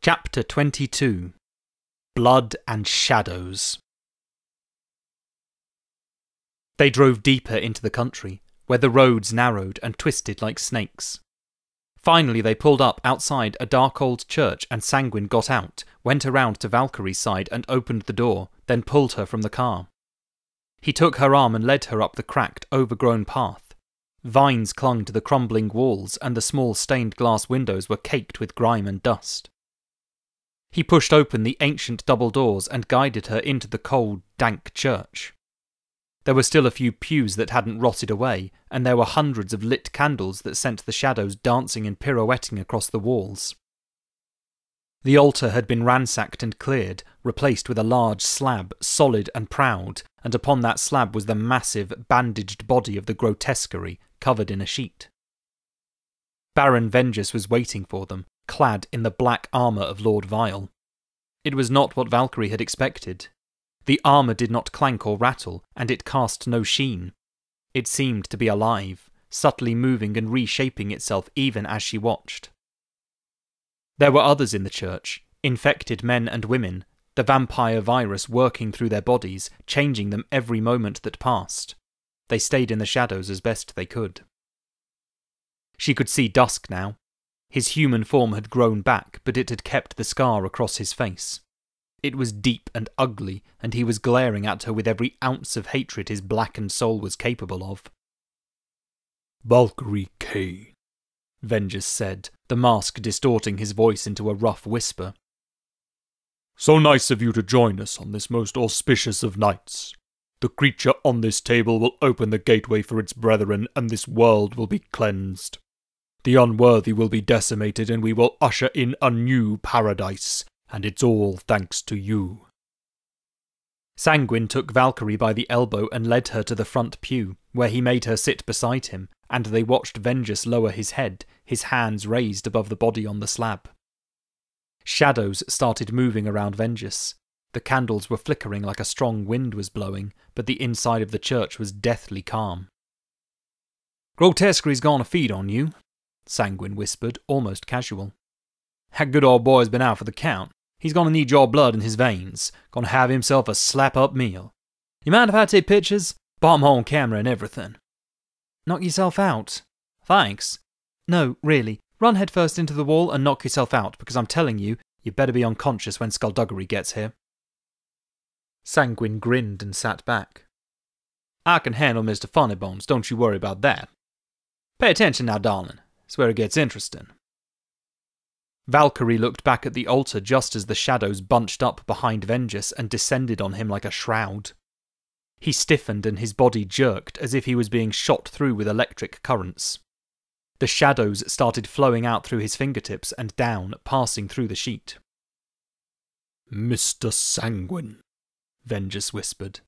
Chapter 22 Blood and Shadows. They drove deeper into the country, where the roads narrowed and twisted like snakes. Finally they pulled up outside a dark old church, and Sanguine got out, went around to Valkyrie's side and opened the door, then pulled her from the car. He took her arm and led her up the cracked, overgrown path. Vines clung to the crumbling walls, and the small stained glass windows were caked with grime and dust. He pushed open the ancient double doors and guided her into the cold, dank church. There were still a few pews that hadn't rotted away, and there were hundreds of lit candles that sent the shadows dancing and pirouetting across the walls. The altar had been ransacked and cleared, replaced with a large slab, solid and proud, and upon that slab was the massive, bandaged body of the Skulduggery, covered in a sheet. Baron Vengeance was waiting for them, clad in the black armour of Lord Vile. It was not what Valkyrie had expected. The armour did not clank or rattle, and it cast no sheen. It seemed to be alive, subtly moving and reshaping itself even as she watched. There were others in the church, infected men and women, the vampire virus working through their bodies, changing them every moment that passed. They stayed in the shadows as best they could. She could see Dusk now. His human form had grown back, but it had kept the scar across his face. It was deep and ugly, and he was glaring at her with every ounce of hatred his blackened soul was capable of. "Valkyrie Kane," Vengeance said, the mask distorting his voice into a rough whisper. "So nice of you to join us on this most auspicious of nights. The creature on this table will open the gateway for its brethren, and this world will be cleansed. The unworthy will be decimated, and we will usher in a new paradise, and it's all thanks to you." Sanguine took Valkyrie by the elbow and led her to the front pew, where he made her sit beside him, and they watched Vengeance lower his head, his hands raised above the body on the slab. Shadows started moving around Vengeance. The candles were flickering like a strong wind was blowing, but the inside of the church was deathly calm. "Skulduggery's gonna feed on you," Sanguine whispered, almost casual. "That good old boy's been out for the count. He's gonna need your blood in his veins. Gonna have himself a slap-up meal. You mind if I take pictures? Bought 'em on camera and everything." "Knock yourself out." "Thanks." "No, really. Run headfirst into the wall and knock yourself out, because I'm telling you, you'd better be unconscious when Skulduggery gets here." Sanguine grinned and sat back. "I can handle Mr. Funnybones, don't you worry about that. Pay attention now, darling. It's where it gets interesting." Valkyrie looked back at the altar just as the shadows bunched up behind Vengeance and descended on him like a shroud. He stiffened and his body jerked as if he was being shot through with electric currents. The shadows started flowing out through his fingertips and down, passing through the sheet. "Mr. Sanguine," Vengeance whispered.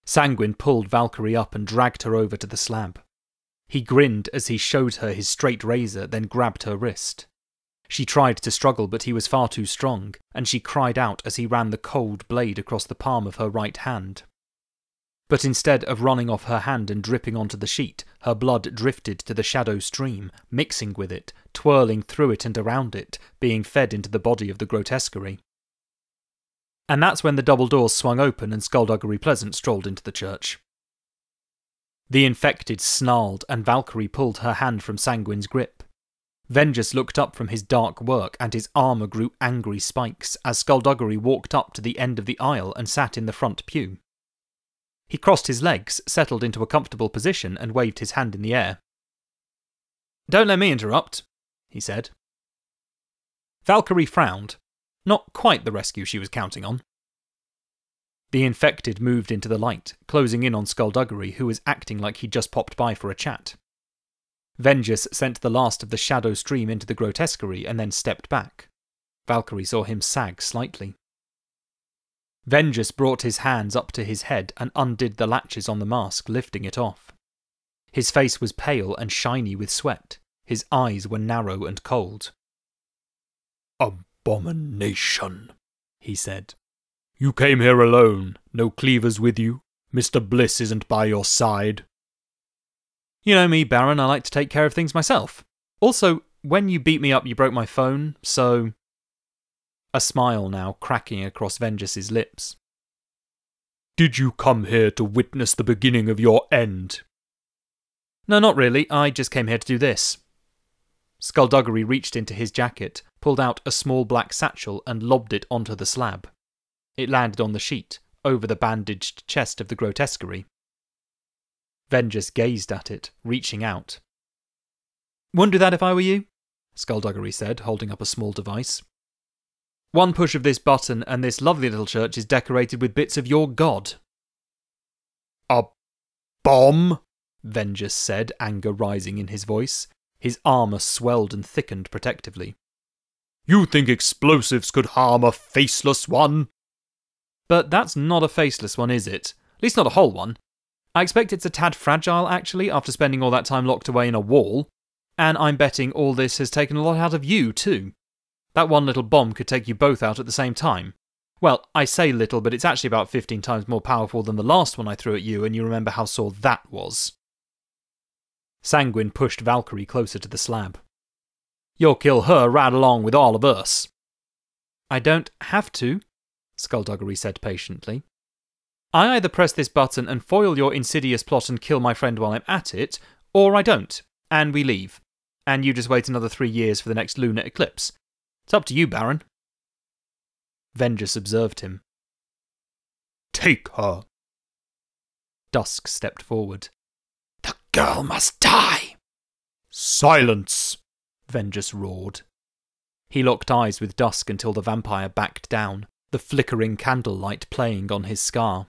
Sanguine pulled Valkyrie up and dragged her over to the slab. He grinned as he showed her his straight razor, then grabbed her wrist. She tried to struggle, but he was far too strong, and she cried out as he ran the cold blade across the palm of her right hand. But instead of running off her hand and dripping onto the sheet, her blood drifted to the shadow stream, mixing with it, twirling through it and around it, being fed into the body of the Skulduggery. And that's when the double doors swung open and Skulduggery Pleasant strolled into the church. The infected snarled, and Valkyrie pulled her hand from Sanguine's grip. Vengeance looked up from his dark work, and his armour grew angry spikes as Skulduggery walked up to the end of the aisle and sat in the front pew. He crossed his legs, settled into a comfortable position, and waved his hand in the air. "Don't let me interrupt," he said. Valkyrie frowned. Not quite the rescue she was counting on. The infected moved into the light, closing in on Skulduggery, who was acting like he'd just popped by for a chat. Vengeance sent the last of the shadow stream into the Skulduggery and then stepped back. Valkyrie saw him sag slightly. Vengeance brought his hands up to his head and undid the latches on the mask, lifting it off. His face was pale and shiny with sweat. His eyes were narrow and cold. "Abomination," he said. "You came here alone, no cleavers with you? Mr. Bliss isn't by your side?" "You know me, Baron, I like to take care of things myself. Also, when you beat me up you broke my phone, so..." a smile now cracking across Vengeus's lips. Did you come here to witness the beginning of your end? No, not really. I just came here to do this. Skulduggery reached into his jacket, pulled out a small black satchel and lobbed it onto the slab. It landed on the sheet, over the bandaged chest of the grotesquerie. Vengeus gazed at it, reaching out. Wouldn't do that if I were you, Skulduggery said, holding up a small device. One push of this button and this lovely little church is decorated with bits of your god. A bomb? Vengeus said, anger rising in his voice. His armour swelled and thickened protectively. You think explosives could harm a faceless one? But that's not a faceless one, is it? At least not a whole one. I expect it's a tad fragile, actually, after spending all that time locked away in a wall. And I'm betting all this has taken a lot out of you, too. That one little bomb could take you both out at the same time. Well, I say little, but it's actually about 15 times more powerful than the last one I threw at you, and you remember how sore that was. Sanguine pushed Valkyrie closer to the slab. You'll kill her right along with all of us. I don't have to, Skulduggery said patiently. I either press this button and foil your insidious plot and kill my friend while I'm at it, or I don't, and we leave. And you just wait another 3 years for the next lunar eclipse. It's up to you, Baron. Vengeus observed him. Take her. Dusk stepped forward. The girl must die! Silence! Vengeus roared. He locked eyes with Dusk until the vampire backed down, the flickering candlelight playing on his scar.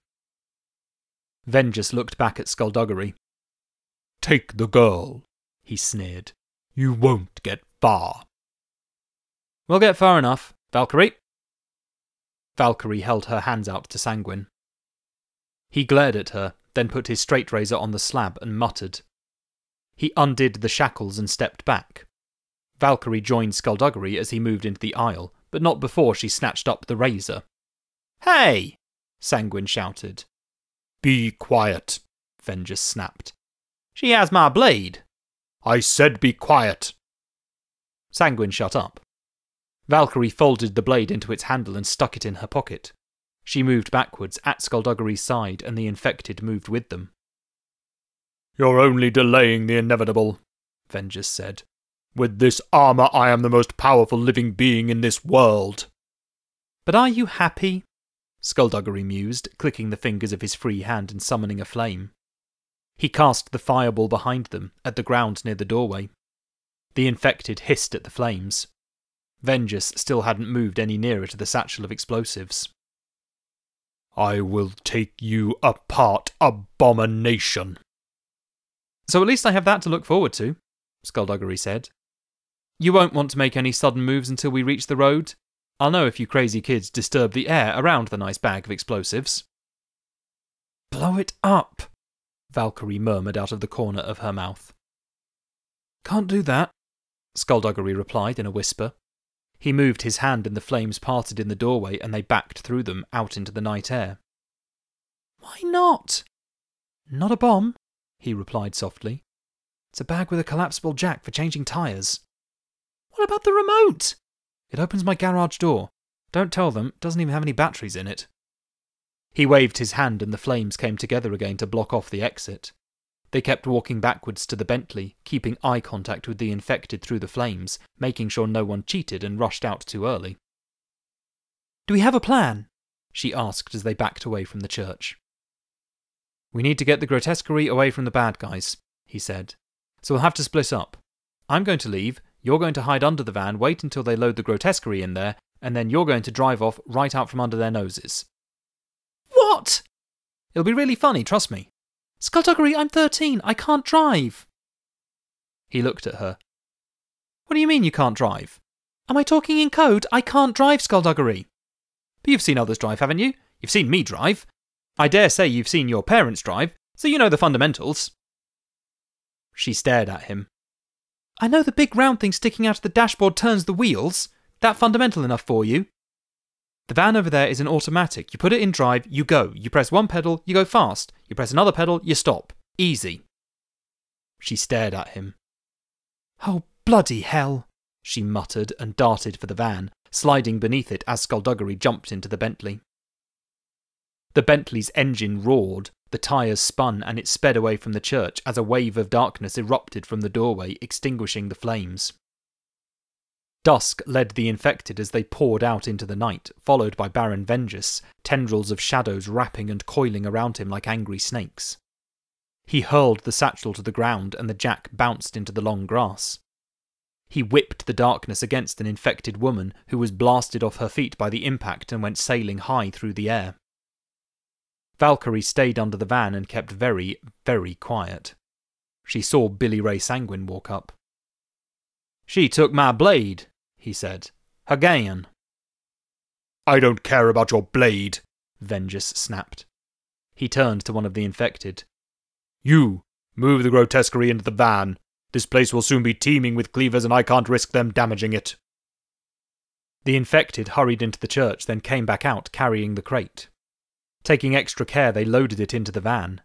Vengeus looked back at Skulduggery. Take the girl, he sneered. You won't get far. We'll get far enough. Valkyrie? Valkyrie held her hands out to Sanguine. He glared at her, then put his straight razor on the slab and muttered. He undid the shackles and stepped back. Valkyrie joined Skulduggery as he moved into the aisle, but not before she snatched up the razor. Hey! Sanguine shouted. Be quiet, Vengeus snapped. She has my blade. I said be quiet. Sanguine shut up. Valkyrie folded the blade into its handle and stuck it in her pocket. She moved backwards at Skulduggery's side, and the infected moved with them. You're only delaying the inevitable, Vengeus said. With this armour I am the most powerful living being in this world. But are you happy? Skulduggery mused, clicking the fingers of his free hand and summoning a flame. He cast the fireball behind them, at the ground near the doorway. The infected hissed at the flames. Vengeus still hadn't moved any nearer to the satchel of explosives. I will take you apart, abomination. So at least I have that to look forward to, Skulduggery said. You won't want to make any sudden moves until we reach the road. I'll know if you crazy kids disturb the air around the nice bag of explosives. Blow it up, Valkyrie murmured out of the corner of her mouth. Can't do that, Skulduggery replied in a whisper. He moved his hand and the flames parted in the doorway and they backed through them out into the night air. Why not? Not a bomb, he replied softly. It's a bag with a collapsible jack for changing tyres. What about the remote? It opens my garage door. Don't tell them, it doesn't even have any batteries in it. He waved his hand and the flames came together again to block off the exit. They kept walking backwards to the Bentley, keeping eye contact with the infected through the flames, making sure no one cheated and rushed out too early. Do we have a plan? She asked as they backed away from the church. We need to get the grotesquerie away from the bad guys, he said. So we'll have to split up. I'm going to leave, you're going to hide under the van, wait until they load the grotesquerie in there, and then you're going to drive off right out from under their noses. What? It'll be really funny, trust me. Skulduggery, I'm 13. I can't drive. He looked at her. What do you mean you can't drive? Am I talking in code? I can't drive, Skulduggery. But you've seen others drive, haven't you? You've seen me drive. I dare say you've seen your parents drive, so you know the fundamentals. She stared at him. I know the big round thing sticking out of the dashboard turns the wheels. That fundamental enough for you? The van over there is an automatic. You put it in drive, you go. You press one pedal, you go fast. You press another pedal, you stop. Easy. She stared at him. Oh, bloody hell, she muttered and darted for the van, sliding beneath it as Skulduggery jumped into the Bentley. The Bentley's engine roared, the tyres spun, and it sped away from the church as a wave of darkness erupted from the doorway, extinguishing the flames. Dusk led the infected as they poured out into the night, followed by Baron Vengeance, tendrils of shadows wrapping and coiling around him like angry snakes. He hurled the satchel to the ground and the jack bounced into the long grass. He whipped the darkness against an infected woman who was blasted off her feet by the impact and went sailing high through the air. Valkyrie stayed under the van and kept very, very quiet. She saw Billy Ray Sanguine walk up. "She took my blade," he said. "Again." "I don't care about your blade," Vengeance snapped. He turned to one of the infected. "You, move the grotesquerie into the van. This place will soon be teeming with cleavers and I can't risk them damaging it." The infected hurried into the church, then came back out carrying the crate. Taking extra care, they loaded it into the van.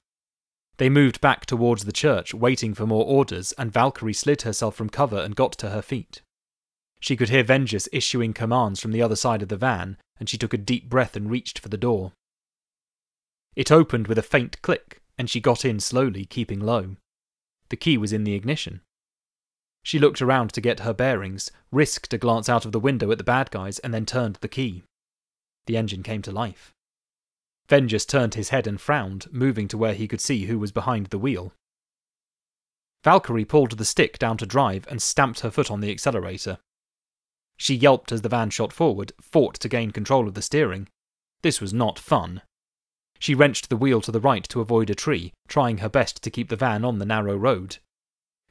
They moved back towards the church, waiting for more orders, and Valkyrie slid herself from cover and got to her feet. She could hear Vengeance issuing commands from the other side of the van, and she took a deep breath and reached for the door. It opened with a faint click, and she got in slowly, keeping low. The key was in the ignition. She looked around to get her bearings, risked a glance out of the window at the bad guys, and then turned the key. The engine came to life. Vengeance turned his head and frowned, moving to where he could see who was behind the wheel. Valkyrie pulled the stick down to drive and stamped her foot on the accelerator. She yelped as the van shot forward, fought to gain control of the steering. This was not fun. She wrenched the wheel to the right to avoid a tree, trying her best to keep the van on the narrow road.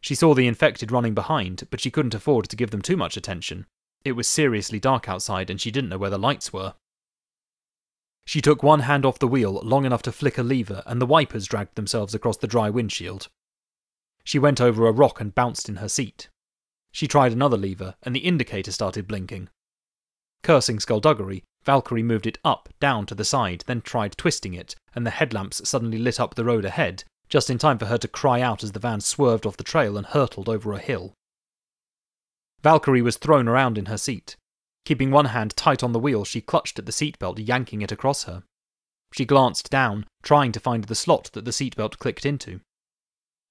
She saw the infected running behind, but she couldn't afford to give them too much attention. It was seriously dark outside and she didn't know where the lights were. She took one hand off the wheel long enough to flick a lever, and the wipers dragged themselves across the dry windshield. She went over a rock and bounced in her seat. She tried another lever, and the indicator started blinking. Cursing Skulduggery, Valkyrie moved it up, down to the side, then tried twisting it, and the headlamps suddenly lit up the road ahead, just in time for her to cry out as the van swerved off the trail and hurtled over a hill. Valkyrie was thrown around in her seat. Keeping one hand tight on the wheel, she clutched at the seatbelt, yanking it across her. She glanced down, trying to find the slot that the seatbelt clicked into.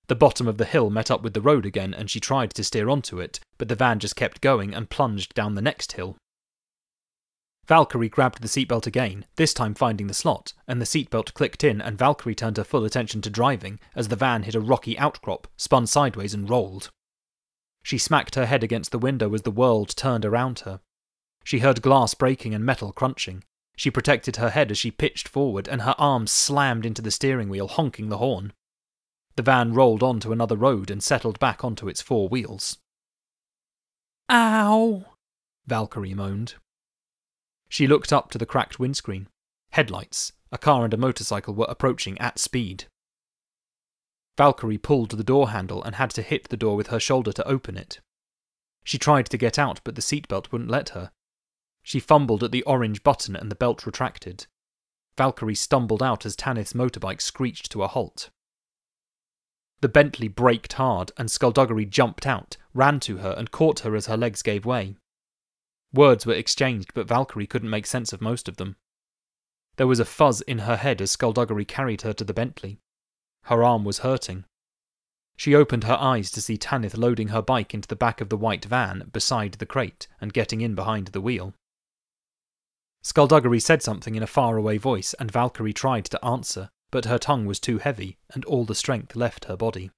The bottom of the hill met up with the road again, and she tried to steer onto it, but the van just kept going and plunged down the next hill. Valkyrie grabbed the seatbelt again, this time finding the slot, and the seatbelt clicked in and Valkyrie turned her full attention to driving as the van hit a rocky outcrop, spun sideways and rolled. She smacked her head against the window as the world turned around her. She heard glass breaking and metal crunching. She protected her head as she pitched forward, and her arms slammed into the steering wheel, honking the horn. The van rolled onto another road and settled back onto its four wheels. "Ow!" Valkyrie moaned. She looked up to the cracked windscreen. Headlights. A car and a motorcycle were approaching at speed. Valkyrie pulled the door handle and had to hit the door with her shoulder to open it. She tried to get out, but the seatbelt wouldn't let her. She fumbled at the orange button and the belt retracted. Valkyrie stumbled out as Tanith's motorbike screeched to a halt. The Bentley braked hard, and Skulduggery jumped out, ran to her, and caught her as her legs gave way. Words were exchanged, but Valkyrie couldn't make sense of most of them. There was a fuzz in her head as Skulduggery carried her to the Bentley. Her arm was hurting. She opened her eyes to see Tanith loading her bike into the back of the white van beside the crate and getting in behind the wheel. Skulduggery said something in a faraway voice, and Valkyrie tried to answer, but her tongue was too heavy, and all the strength left her body.